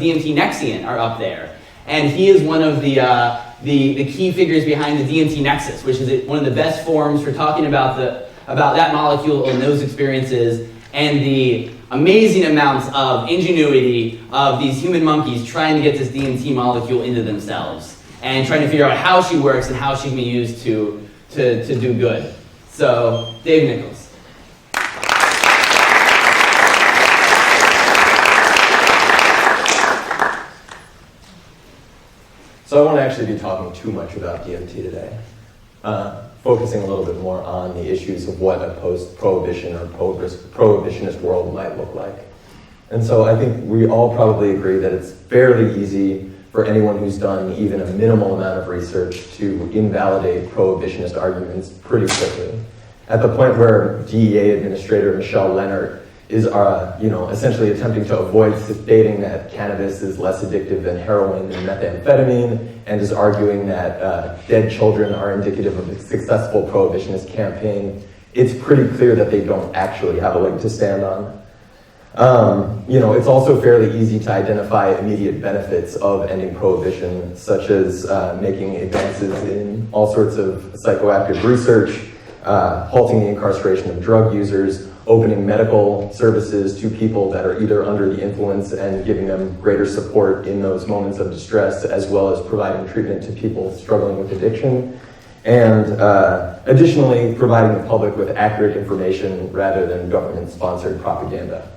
DMT Nexian are up there. And he is one of the key figures behind the DMT Nexus, which is one of the best forums for talking about that molecule and those experiences, and the amazing amounts of ingenuity of these human monkeys trying to get this DMT molecule into themselves and trying to figure out how she works and how she can be used to do good. So, Dave Nickles. So I won't actually be talking too much about DMT today, focusing a little bit more on the issues of what a post-prohibition or prohibitionist world might look like. And so I think we all probably agree that it's fairly easy for anyone who's done even a minimal amount of research to invalidate prohibitionist arguments pretty quickly. At the point where DEA Administrator Michelle Leonard is essentially attempting to avoid stating that cannabis is less addictive than heroin and methamphetamine, and is arguing that dead children are indicative of a successful prohibitionist campaign, it's pretty clear that they don't actually have a leg to stand on. It's also fairly easy to identify immediate benefits of ending prohibition, such as making advances in all sorts of psychoactive research, halting the incarceration of drug users, opening medical services to people that are either under the influence and giving them greater support in those moments of distress, as well as providing treatment to people struggling with addiction, and additionally providing the public with accurate information rather than government-sponsored propaganda.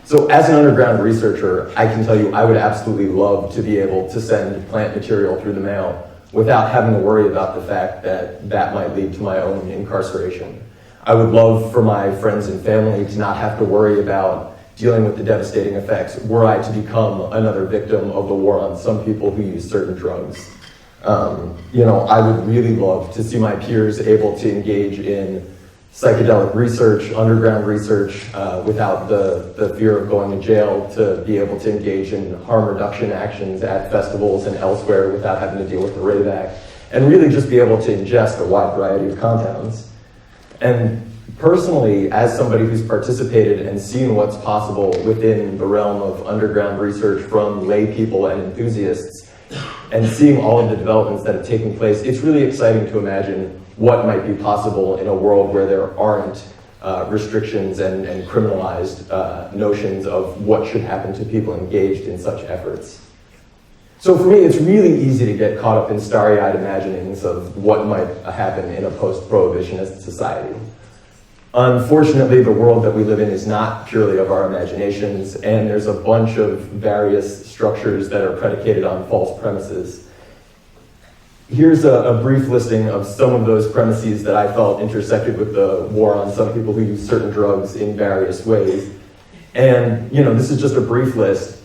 So as an underground researcher, I can tell you I would absolutely love to be able to send plant material through the mail without having to worry about the fact that that might lead to my own incarceration. I would love for my friends and family to not have to worry about dealing with the devastating effects were I to become another victim of the war on some people who use certain drugs. I would really love to see my peers able to engage in psychedelic research, underground research, without the fear of going to jail, to be able to engage in harm reduction actions at festivals and elsewhere without having to deal with the RAVE Act, and really just be able to ingest a wide variety of compounds. And personally, as somebody who's participated and seen what's possible within the realm of underground research from lay people and enthusiasts, and seeing all of the developments that have taken place, it's really exciting to imagine what might be possible in a world where there aren't restrictions and criminalized notions of what should happen to people engaged in such efforts. So for me, it's really easy to get caught up in starry-eyed imaginings of what might happen in a post-prohibitionist society. Unfortunately, the world that we live in is not purely of our imaginations, and there's a bunch of various structures that are predicated on false premises. Here's a brief listing of some of those premises that I felt intersected with the war on some people who use certain drugs in various ways. And, this is just a brief list.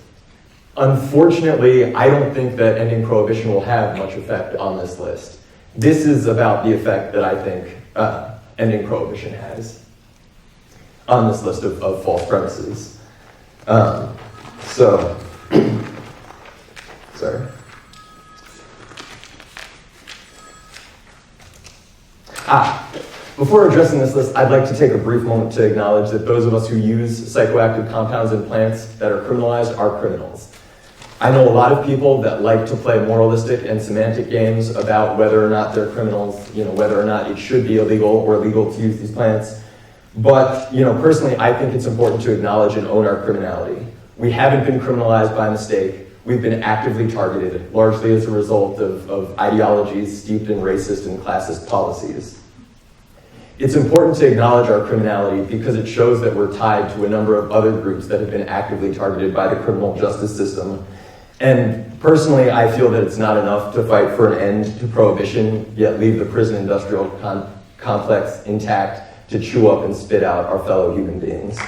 Unfortunately, I don't think that ending prohibition will have much effect on this list. This is about the effect that I think ending prohibition has on this list of false premises. Sorry. Before addressing this list, I'd like to take a brief moment to acknowledge that those of us who use psychoactive compounds in plants that are criminalized are criminals. I know a lot of people that like to play moralistic and semantic games about whether or not they're criminals, whether or not it should be illegal or legal to use these plants. But, personally, I think it's important to acknowledge and own our criminality. We haven't been criminalized by mistake. We've been actively targeted, largely as a result of ideologies steeped in racist and classist policies. It's important to acknowledge our criminality because it shows that we're tied to a number of other groups that have been actively targeted by the criminal justice system. And personally, I feel that it's not enough to fight for an end to prohibition, yet leave the prison industrial complex intact to chew up and spit out our fellow human beings.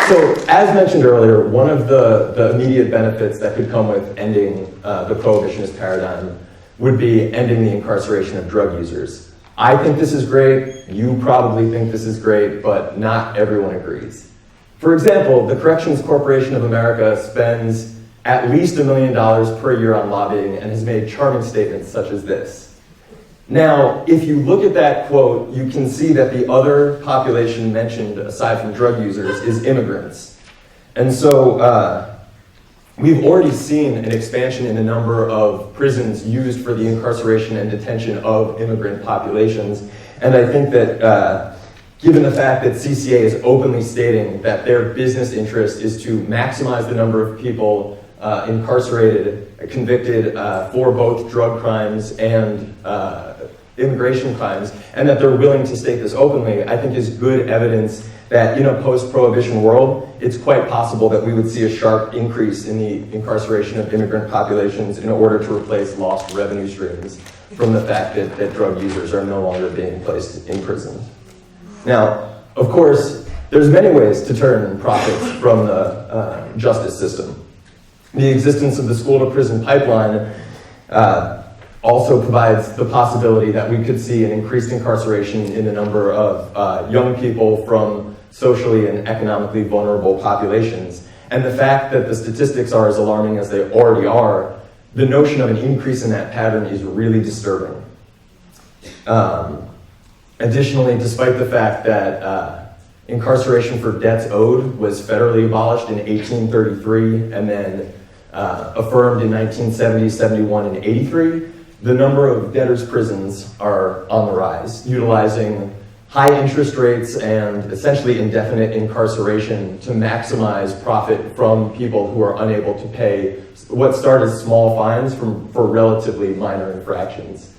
So, as mentioned earlier, one of the immediate benefits that could come with ending the prohibitionist paradigm would be ending the incarceration of drug users. I think this is great, you probably think this is great, but not everyone agrees. For example, the Corrections Corporation of America spends at least $1 million per year on lobbying and has made charming statements such as this. Now, if you look at that quote, you can see that the other population mentioned, aside from drug users, is immigrants. And so we've already seen an expansion in the number of prisons used for the incarceration and detention of immigrant populations. And I think that given the fact that CCA is openly stating that their business interest is to maximize the number of people incarcerated, convicted for both drug crimes and immigration crimes, and that they're willing to state this openly, I think is good evidence that in a post-prohibition world, it's quite possible that we would see a sharp increase in the incarceration of immigrant populations in order to replace lost revenue streams from the fact that drug users are no longer being placed in prison. Now, of course, there's many ways to turn profits from the justice system. The existence of the school-to-prison pipeline also provides the possibility that we could see an increased incarceration in the number of young people from socially and economically vulnerable populations. And the fact that the statistics are as alarming as they already are, the notion of an increase in that pattern is really disturbing. Additionally, despite the fact that incarceration for debts owed was federally abolished in 1833 and then affirmed in 1970, 71, and 83, the number of debtors' prisons are on the rise, utilizing high interest rates and essentially indefinite incarceration to maximize profit from people who are unable to pay what start as small fines for relatively minor infractions.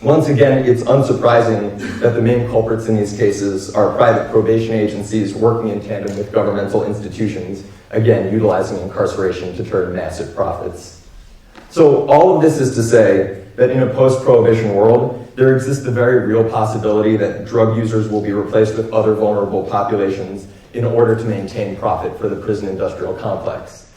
Once again, it's unsurprising that the main culprits in these cases are private probation agencies working in tandem with governmental institutions, again, utilizing incarceration to turn massive profits. So all of this is to say that in a post-prohibition world, there exists the very real possibility that drug users will be replaced with other vulnerable populations in order to maintain profit for the prison industrial complex.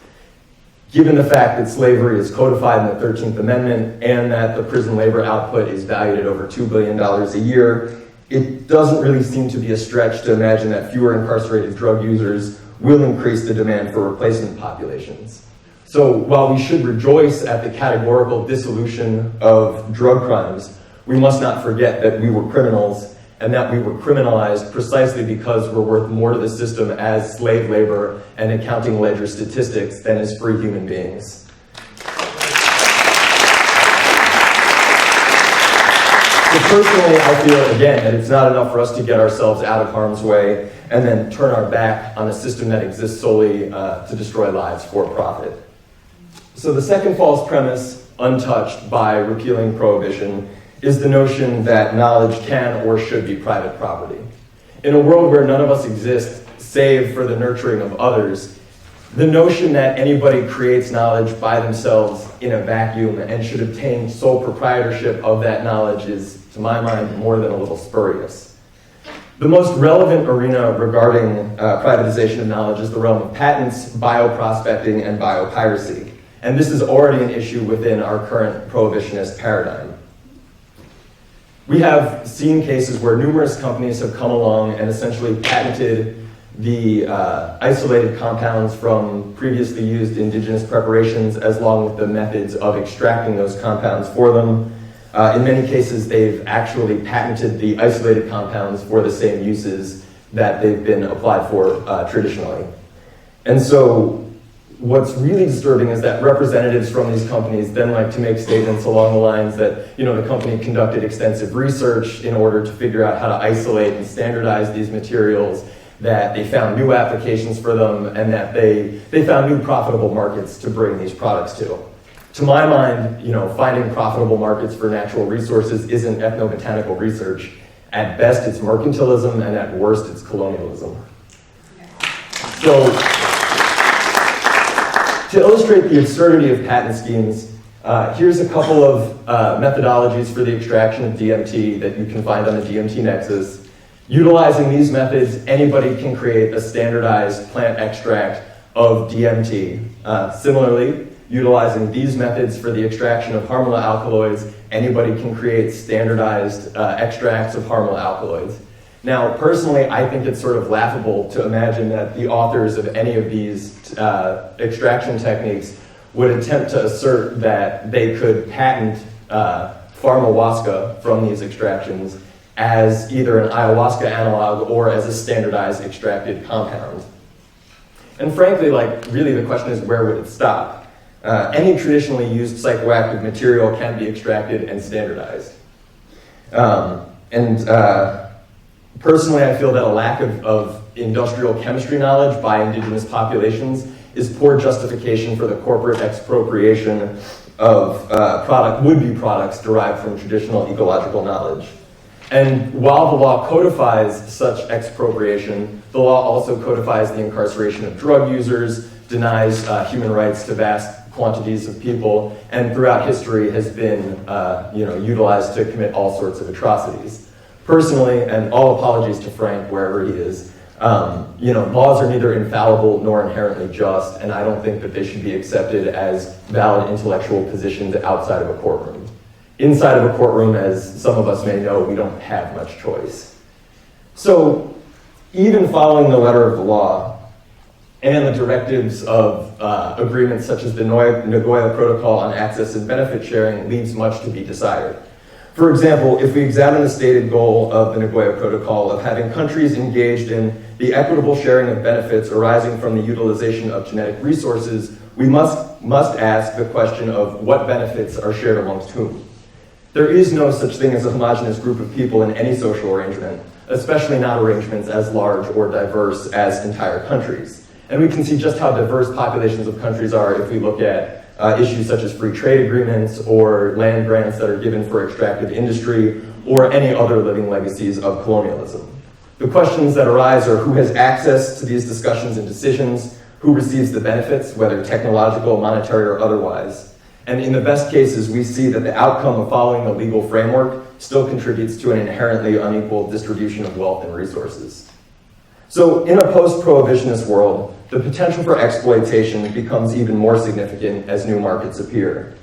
Given the fact that slavery is codified in the 13th Amendment and that the prison labor output is valued at over $2 billion a year, it doesn't really seem to be a stretch to imagine that fewer incarcerated drug users will increase the demand for replacement populations. So while we should rejoice at the categorical dissolution of drug crimes, we must not forget that we were criminals and that we were criminalized precisely because we're worth more to the system as slave labor and accounting ledger statistics than as free human beings. So personally, I feel, again, that it's not enough for us to get ourselves out of harm's way and then turn our back on a system that exists solely to destroy lives for profit. So the second false premise, untouched by repealing prohibition, is the notion that knowledge can or should be private property. In a world where none of us exist save for the nurturing of others, the notion that anybody creates knowledge by themselves in a vacuum and should obtain sole proprietorship of that knowledge is, to my mind, more than a little spurious. The most relevant arena regarding privatization of knowledge is the realm of patents, bioprospecting, and biopiracy. And this is already an issue within our current prohibitionist paradigm. We have seen cases where numerous companies have come along and essentially patented the isolated compounds from previously used indigenous preparations, as long with the methods of extracting those compounds for them. In many cases, they've actually patented the isolated compounds for the same uses that they've been applied for traditionally. And so what's really disturbing is that representatives from these companies then like to make statements along the lines that, the company conducted extensive research in order to figure out how to isolate and standardize these materials, that they found new applications for them, and that they found new profitable markets to bring these products to. To my mind, finding profitable markets for natural resources isn't ethnobotanical research. At best, it's mercantilism, and at worst, it's colonialism. So, to illustrate the absurdity of patent schemes, here's a couple of methodologies for the extraction of DMT that you can find on the DMT Nexus. Utilizing these methods, anybody can create a standardized plant extract of DMT. Similarly, utilizing these methods for the extraction of harmala alkaloids, anybody can create standardized extracts of harmala alkaloids. Now, personally, I think it's sort of laughable to imagine that the authors of any of these extraction techniques would attempt to assert that they could patent pharmawaska from these extractions as either an ayahuasca analog or as a standardized extracted compound. And frankly, really the question is, where would it stop? Any traditionally used psychoactive material can be extracted and standardized. Personally, I feel that a lack of industrial chemistry knowledge by indigenous populations is poor justification for the corporate expropriation of would-be products derived from traditional ecological knowledge. And while the law codifies such expropriation, the law also codifies the incarceration of drug users, denies human rights to vast quantities of people, and throughout history has been utilized to commit all sorts of atrocities. Personally, and all apologies to Frank wherever he is, laws are neither infallible nor inherently just, and I don't think that they should be accepted as valid intellectual positions outside of a courtroom. Inside of a courtroom, as some of us may know, we don't have much choice. So, even following the letter of the law and the directives of agreements such as the Nagoya Protocol on access and benefit sharing leaves much to be desired. For example, if we examine the stated goal of the Nagoya Protocol of having countries engaged in the equitable sharing of benefits arising from the utilization of genetic resources, we must ask the question of what benefits are shared amongst whom. There is no such thing as a homogeneous group of people in any social arrangement, especially not arrangements as large or diverse as entire countries. And we can see just how diverse populations of countries are if we look at issues such as free trade agreements or land grants that are given for extractive industry or any other living legacies of colonialism. The questions that arise are who has access to these discussions and decisions, who receives the benefits, whether technological, monetary, or otherwise. And in the best cases, we see that the outcome of following the legal framework still contributes to an inherently unequal distribution of wealth and resources. So in a post-prohibitionist world, the potential for exploitation becomes even more significant as new markets appear.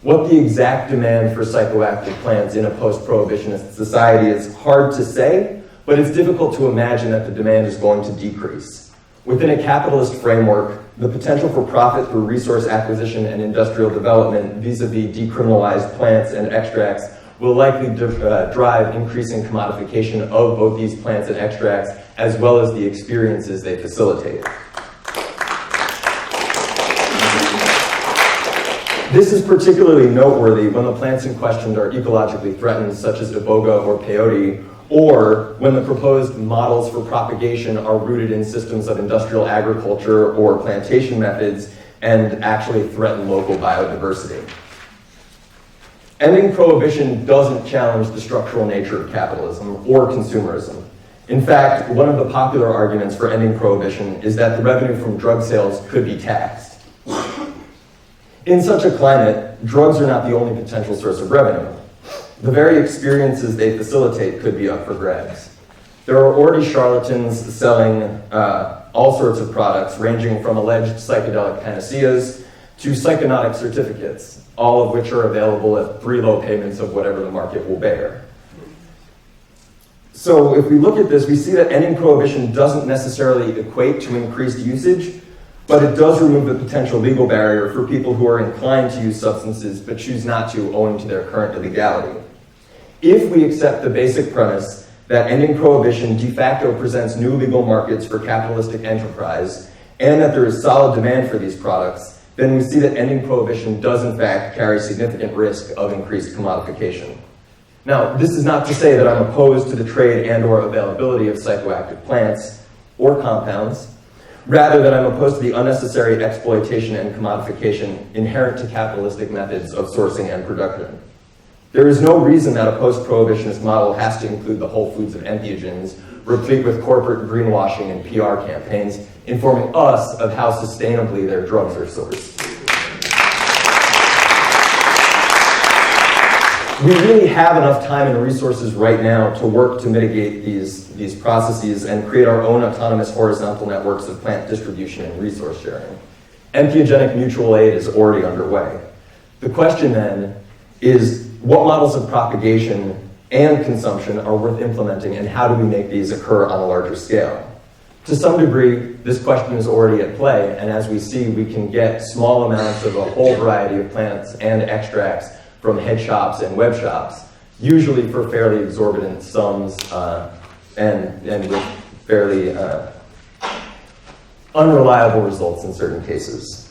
What the exact demand for psychoactive plants in a post-prohibitionist society is hard to say, but it's difficult to imagine that the demand is going to decrease. Within a capitalist framework, the potential for profit through resource acquisition and industrial development vis-a-vis decriminalized plants and extracts will likely drive increasing commodification of both these plants and extracts, as well as the experiences they facilitate. This is particularly noteworthy when the plants in question are ecologically threatened, such as iboga or peyote, or when the proposed models for propagation are rooted in systems of industrial agriculture or plantation methods and actually threaten local biodiversity. Ending prohibition doesn't challenge the structural nature of capitalism or consumerism. In fact, one of the popular arguments for ending prohibition is that the revenue from drug sales could be taxed. In such a climate, drugs are not the only potential source of revenue. The very experiences they facilitate could be up for grabs. There are already charlatans selling all sorts of products, ranging from alleged psychedelic panaceas to psychonaut certificates, all of which are available at 3 low payments of whatever the market will bear. So if we look at this, we see that ending prohibition doesn't necessarily equate to increased usage, but it does remove the potential legal barrier for people who are inclined to use substances but choose not to owing to their current illegality. If we accept the basic premise that ending prohibition de facto presents new legal markets for capitalistic enterprise, and that there is solid demand for these products, then we see that ending prohibition does in fact carry significant risk of increased commodification. Now, this is not to say that I'm opposed to the trade and or availability of psychoactive plants or compounds, rather that I'm opposed to the unnecessary exploitation and commodification inherent to capitalistic methods of sourcing and production. There is no reason that a post-prohibitionist model has to include the whole foods of entheogens, replete with corporate greenwashing and PR campaigns, informing us of how sustainably their drugs are sourced. We really have enough time and resources right now to work to mitigate these processes and create our own autonomous horizontal networks of plant distribution and resource sharing. Entheogenic mutual aid is already underway. The question then is, what models of propagation and consumption are worth implementing, and how do we make these occur on a larger scale? To some degree, this question is already at play, and as we see, we can get small amounts of a whole variety of plants and extracts from head shops and web shops, usually for fairly exorbitant sums and with fairly unreliable results in certain cases.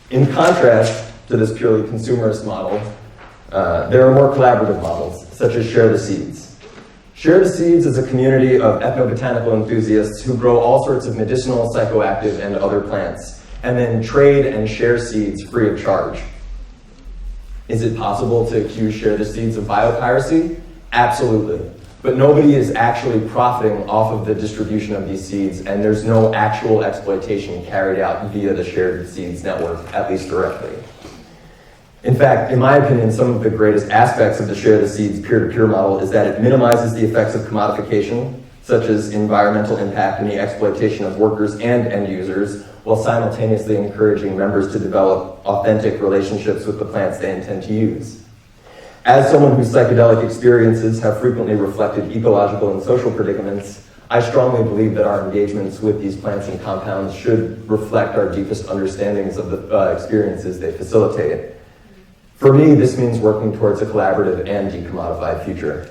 In contrast to this purely consumerist model, there are more collaborative models, such as Share the Seeds. Share the Seeds is a community of ethnobotanical enthusiasts who grow all sorts of medicinal, psychoactive, and other plants, and then trade and share seeds free of charge. Is it possible to accuse Share the Seeds of biopiracy? Absolutely. But nobody is actually profiting off of the distribution of these seeds, and there's no actual exploitation carried out via the Share the Seeds network, at least directly. In fact, in my opinion, some of the greatest aspects of the Share the Seeds peer-to-peer model is that it minimizes the effects of commodification, such as environmental impact and the exploitation of workers and end users, while simultaneously encouraging members to develop authentic relationships with the plants they intend to use. As someone whose psychedelic experiences have frequently reflected ecological and social predicaments, I strongly believe that our engagements with these plants and compounds should reflect our deepest understandings of the experiences they facilitate. For me, this means working towards a collaborative and decommodified future.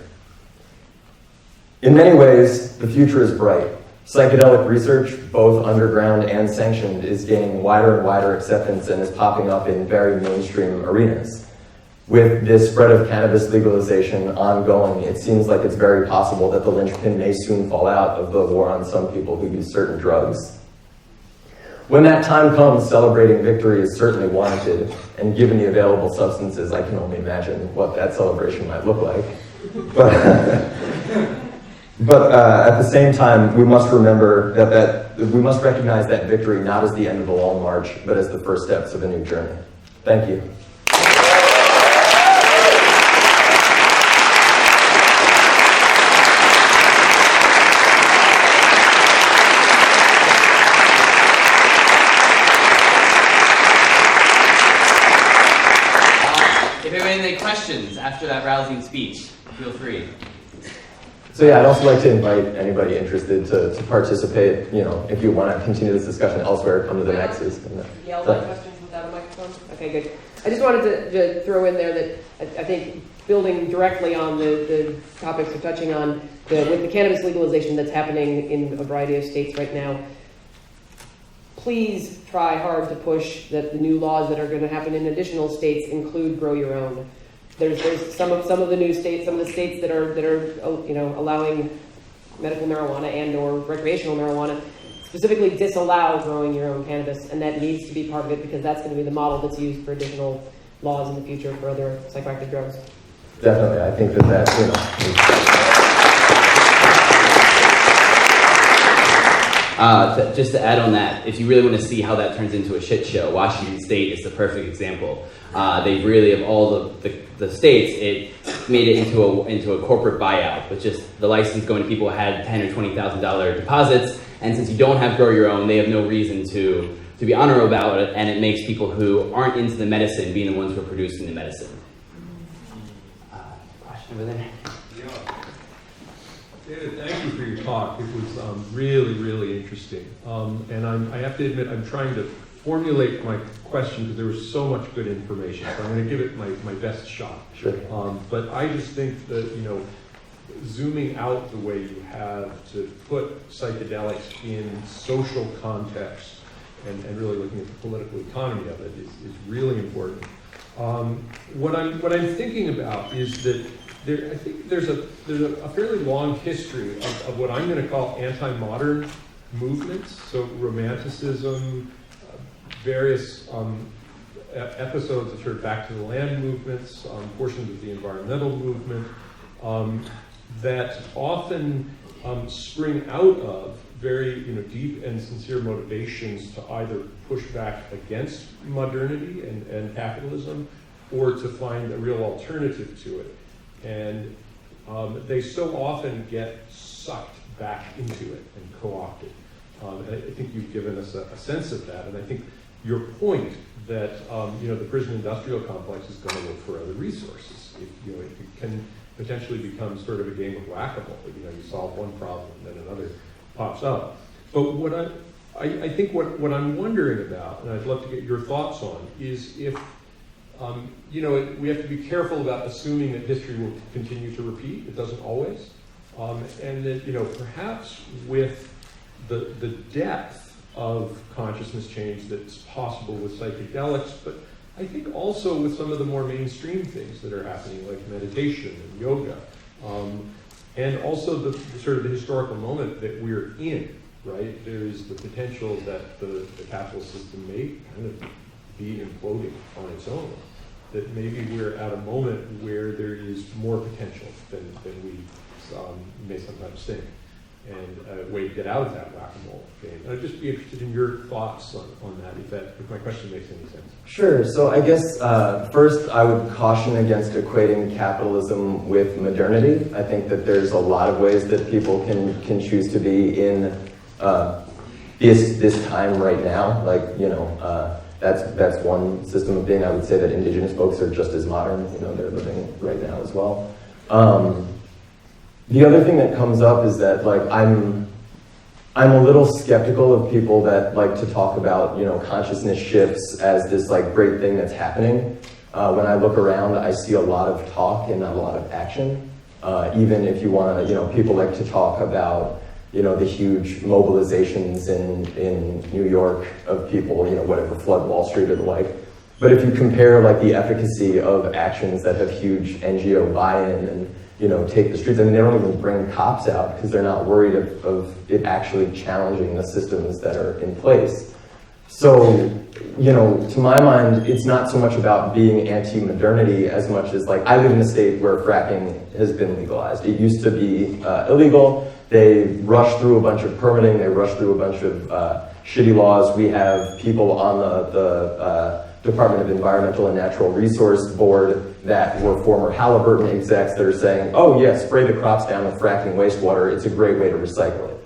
In many ways, the future is bright. Psychedelic research, both underground and sanctioned, is gaining wider and wider acceptance and is popping up in very mainstream arenas. With this spread of cannabis legalization ongoing, it seems like it's very possible that the linchpin may soon fall out of the war on some people who use certain drugs. When that time comes, celebrating victory is certainly warranted, and given the available substances, I can only imagine what that celebration might look like. But at the same time, we must remember that we must recognize that victory not as the end of a long march, but as the first steps of a new journey. Thank you. If you have any questions after that rousing speech, feel free. So yeah, I'd also like to invite anybody interested to participate. You know, if you want to continue this discussion elsewhere, come to the Nexus. Yell my questions without a microphone? Okay, good. I just wanted to throw in there that I think building directly on the topics we're touching on, with the cannabis legalization that's happening in a variety of states right now, please try hard to push that the new laws that are going to happen in additional states include grow your own. There's some of the new states, some of the states that are allowing medical marijuana and or recreational marijuana specifically disallow growing your own cannabis, and that needs to be part of it because that's going to be the model that's used for additional laws in the future for other psychoactive drugs. Definitely, I think Just to add on that, if you really want to see how that turns into a shit show, Washington State is the perfect example. They really, of all the states, it made it into a corporate buyout, with just the license going to people who had $10,000 or $20,000 deposits. And since you don't have grow your own, they have no reason to be honorable about it, and it makes people who aren't into the medicine being the ones who are producing the medicine. Question over there. David, thank you for your talk. It was really, really interesting. And I have to admit, I'm trying to formulate my question because there was so much good information. So I'm going to give it my best shot. Sure. But I just think that, zooming out the way you have to put psychedelics in social context and really looking at the political economy of it is really important. What I'm thinking about is that I think there's a fairly long history of what I'm going to call anti-modern movements. So romanticism, various episodes of sort of back to the land movements, portions of the environmental movement, that often spring out of very deep and sincere motivations to either push back against modernity and capitalism, or to find a real alternative to it. And they so often get sucked back into it and co-opted. And I think you've given us a sense of that. And I think your point that the prison industrial complex is going to look for other resources. It can potentially become sort of a game of whack-a-mole. You solve one problem, then another pops up. But what I think what I'm wondering about, and I'd love to get your thoughts on, is if We have to be careful about assuming that history will continue to repeat. It doesn't always. And that, perhaps with the depth of consciousness change that's possible with psychedelics, but I think also with some of the more mainstream things that are happening, like meditation and yoga, and also the sort of the historical moment that we're in, right? There is the potential that the capitalist system may kind of be imploding on its own, that maybe we're at a moment where there is more potential than we may sometimes think, and a way to get out of that whack-a-mole game. And I'd just be interested in your thoughts on that, if my question makes any sense. Sure. So I guess first I would caution against equating capitalism with modernity. I think that there's a lot of ways that people can choose to be in this time right now. Like, that's one system of being. I would say that indigenous folks are just as modern. They're living right now as well. The other thing that comes up is that, like, I'm a little skeptical of people that like to talk about, consciousness shifts as this like great thing that's happening. When I look around, I see a lot of talk and not a lot of action. Even if you want to, people like to talk about, the huge mobilizations in New York of people, whatever, flood Wall Street or the like. But if you compare like the efficacy of actions that have huge NGO buy-in and take the streets. I mean, they don't even bring cops out because they're not worried of it actually challenging the systems that are in place. So, to my mind, it's not so much about being anti-modernity as much as, like, I live in a state where fracking has been legalized. It used to be illegal. They rushed through a bunch of permitting. They rushed through a bunch of shitty laws. We have people on the Department of Environmental and Natural Resource Board that were former Halliburton execs that are saying, oh yeah, spray the crops down with fracking wastewater, it's a great way to recycle it.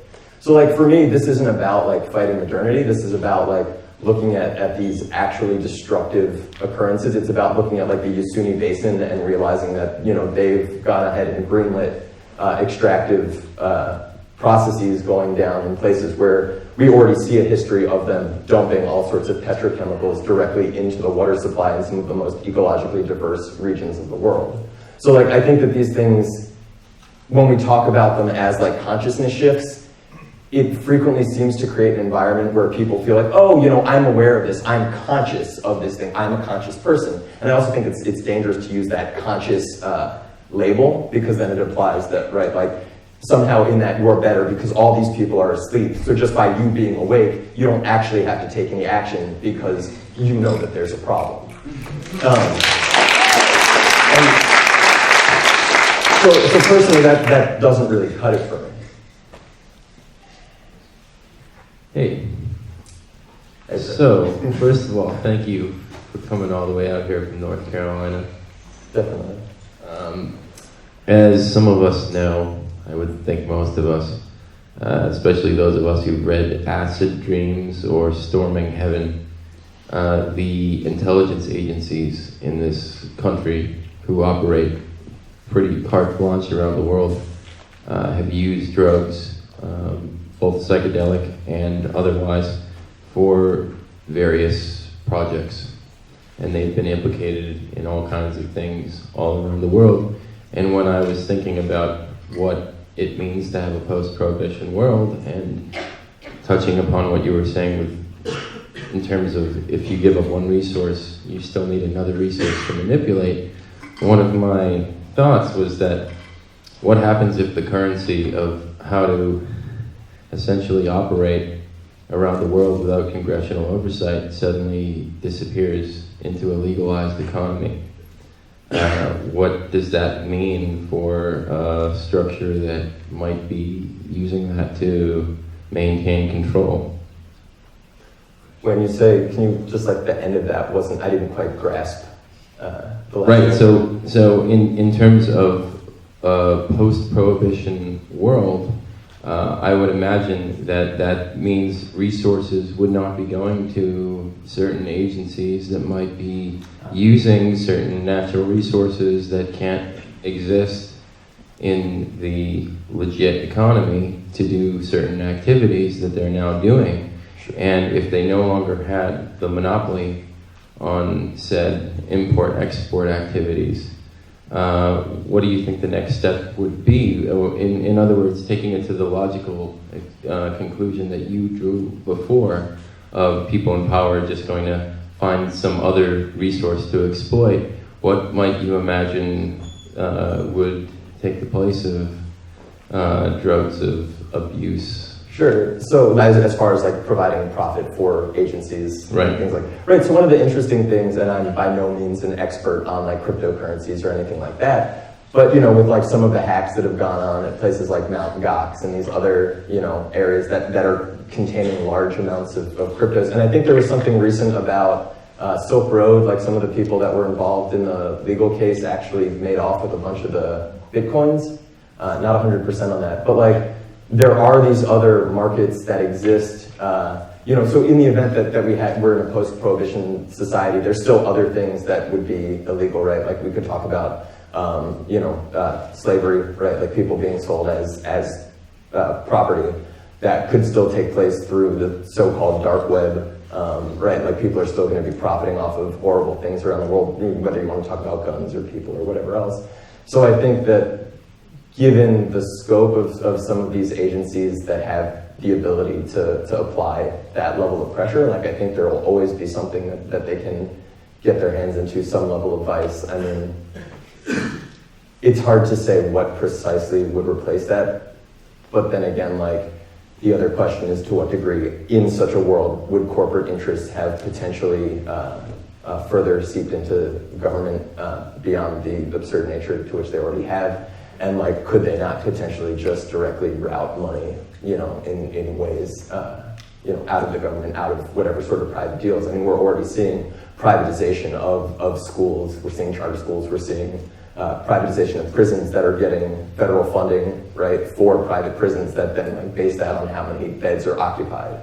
So like for me, this isn't about like fighting modernity, this is about like looking at these actually destructive occurrences. It's about looking at like the Yasuni Basin and realizing that, they've gone ahead and greenlit extractive processes going down in places where we already see a history of them dumping all sorts of petrochemicals directly into the water supply in some of the most ecologically diverse regions of the world. So like, I think that these things, when we talk about them as like consciousness shifts, it frequently seems to create an environment where people feel like, oh, I'm aware of this, I'm conscious of this thing, I'm a conscious person. And I also think it's dangerous to use that conscious label, because then it implies that, right, like, somehow in that you're better because all these people are asleep. So just by you being awake, you don't actually have to take any action because you know that there's a problem. So personally, that doesn't really cut it for me. Hey. So, first of all, thank you for coming all the way out here from North Carolina. Definitely. As some of us know, I would think most of us, especially those of us who've read Acid Dreams or Storming Heaven, the intelligence agencies in this country who operate pretty carte blanche around the world have used drugs, both psychedelic and otherwise, for various projects. And they've been implicated in all kinds of things all around the world. And when I was thinking about what it means to have a post-prohibition world, and touching upon what you were saying in terms of if you give up one resource, you still need another resource to manipulate, one of my thoughts was that what happens if the currency of how to essentially operate around the world without congressional oversight suddenly disappears into a legalized economy? What does that mean for a structure that might be using that to maintain control? When you say, can you just like the end of that wasn't, I didn't quite grasp the last Right, so in terms of a post-prohibition world, I would imagine that means resources would not be going to certain agencies that might be using certain natural resources that can't exist in the legit economy to do certain activities that they're now doing. And if they no longer had the monopoly on said import-export activities. What do you think the next step would be? In other words, taking it to the logical conclusion that you drew before of people in power just going to find some other resource to exploit, what might you imagine would take the place of drugs of abuse? Sure. So as far as like providing profit for agencies, Right. and things like right. So one of the interesting things, and I'm by no means an expert on like cryptocurrencies or anything like that, but you know, with like some of the hacks that have gone on at places like Mt. Gox and these other areas that are containing large amounts of cryptos, and I think there was something recent about Silk Road, like some of the people that were involved in the legal case actually made off with a bunch of the Bitcoins. Not 100% on that, but like there are these other markets that exist. So in the event that we're in a post-prohibition society, there's still other things that would be illegal, right? Like we could talk about, slavery, right? Like people being sold as property that could still take place through the so-called dark web, right? Like people are still going to be profiting off of horrible things around the world, whether you want to talk about guns or people or whatever else. So I think that given the scope of some of these agencies that have the ability to apply that level of pressure, like I think there will always be something that they can get their hands into, some level of vice. I mean, it's hard to say what precisely would replace that, but then again, like the other question is to what degree in such a world would corporate interests have potentially further seeped into government beyond the absurd nature to which they already have. And like, could they not potentially just directly route money, in ways, out of the government, out of whatever sort of private deals? I mean, we're already seeing privatization of schools. We're seeing charter schools. We're seeing privatization of prisons that are getting federal funding, right, for private prisons that then like base that on how many beds are occupied.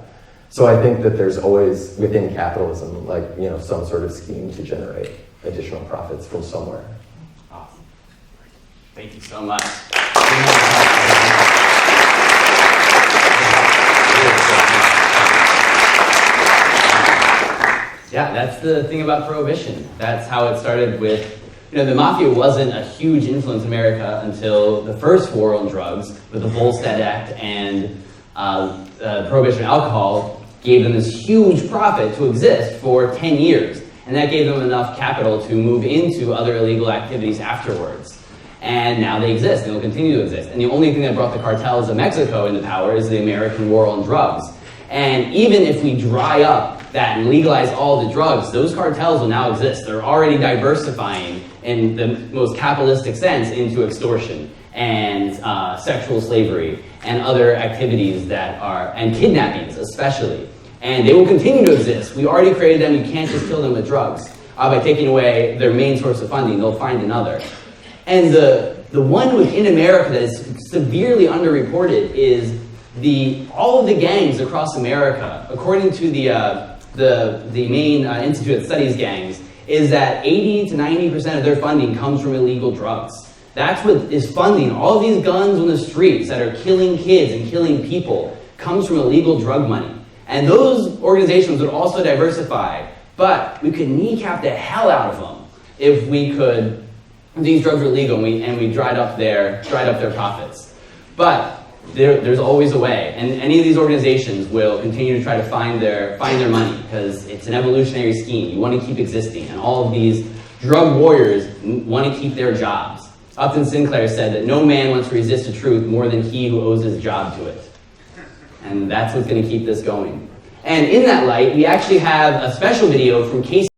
So I think that there's always within capitalism, like, some sort of scheme to generate additional profits from somewhere. Thank you so much. Yeah, that's the thing about Prohibition. That's how it started with, the mafia wasn't a huge influence in America until the first war on drugs with the Volstead Act and Prohibition on alcohol gave them this huge profit to exist for 10 years. And that gave them enough capital to move into other illegal activities afterwards. And now they exist, and will continue to exist. And the only thing that brought the cartels of Mexico into power is the American war on drugs. And even if we dry up that and legalize all the drugs, those cartels will now exist. They're already diversifying in the most capitalistic sense into extortion and sexual slavery and other activities and kidnappings especially. And they will continue to exist. We already created them. You can't just kill them with drugs. By taking away their main source of funding, they'll find another. And the one within America that is severely underreported is all of the gangs across America, according to the main institute that studies gangs, is that 80 to 90% of their funding comes from illegal drugs. That's what is funding all of these guns on the streets that are killing kids and killing people, comes from illegal drug money. And those organizations would also diversify, but we could kneecap the hell out of them if we could. These drugs are legal, and we dried up their profits. But there's always a way, and any of these organizations will continue to try to find their money because it's an evolutionary scheme. You want to keep existing, and all of these drug warriors want to keep their jobs. Upton Sinclair said that no man wants to resist the truth more than he who owes his job to it, and that's what's going to keep this going. And in that light, we actually have a special video from Casey.